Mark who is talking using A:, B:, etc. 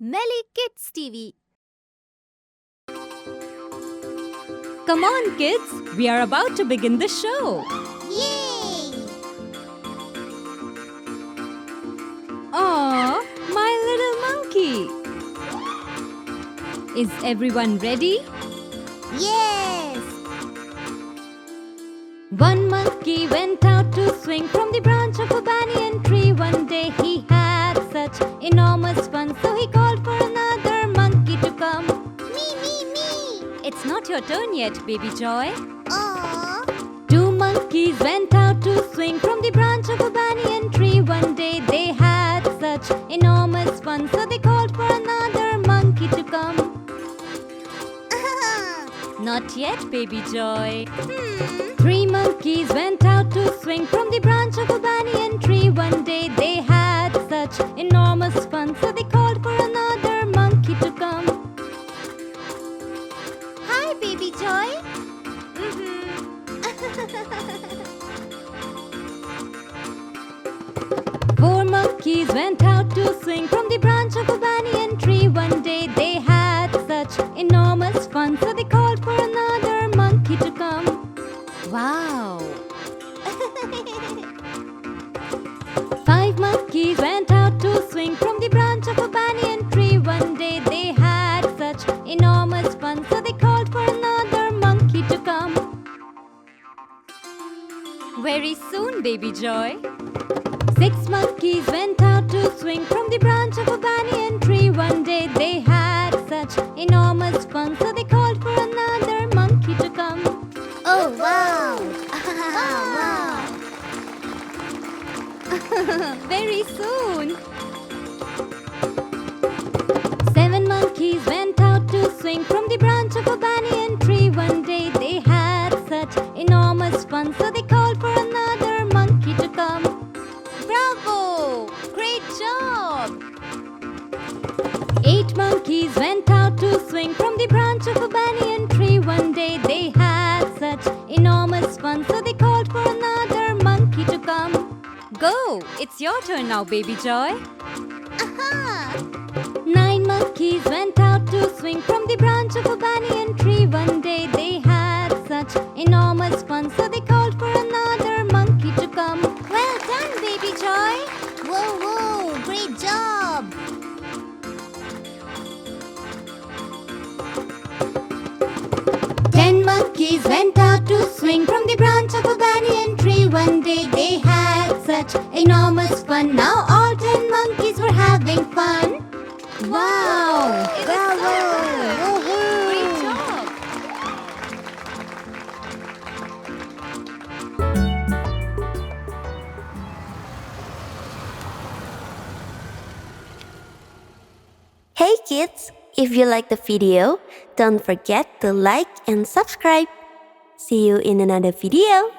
A: Melly Kids TV.
B: Come on, kids. We are about to begin the show.
A: Yay!
B: Aw, my little monkey. Is everyone ready?
A: Yes!
B: One monkey went out to swing from the branch of a banyan tree. One day he had such enormous fun, so he called for another monkey to come.
A: Me!
B: It's not your turn yet, baby Joy.
A: Aww!
B: Two monkeys went out to swing from the branch of a banyan tree. One day they had such enormous fun, so they called for another monkey to come. Not yet, baby Joy. Three monkeys went out to swing from the branch of a banyan tree. One day they had such enormous fun, so they called for another monkey to come.
A: Hi, Baby Joy!
B: Four monkeys went out to swing from the branch of a banyan tree. One day they had such enormous fun, so they called for another monkey to come. Wow! Five monkeys went out to swing from the branch of a banyan tree. One day they had such enormous fun, so they called for another monkey to come. Very soon, baby Joy. Six monkeys went out to swing from the branch of a banyan tree. One day they had such enormous fun, so they called for another monkey to come.
A: Oh, wow! Wow!
B: Very soon. Seven monkeys went out to swing from the branch of a banyan tree. One day they had such enormous fun, so they called for another monkey to come.
A: Bravo! Great job!
B: Eight monkeys went out to swing from the branch of a banyan tree. One day they had such enormous fun, so they called for another monkey to come. Go! It's your turn now, baby Joy. Nine monkeys went out to swing from the branch of a banyan tree. One day they had such enormous fun, so they called for another monkey to come.
A: Well done, Baby Joy! Whoa! Great job!
B: Ten monkeys went out to swing from the branch of a banyan tree. One day they had such enormous fun. Now all 10 monkeys were having fun. Wow!
A: Bravo!
B: Great job!
C: Hey kids, if you like the video, don't forget to like and subscribe. See you in another video.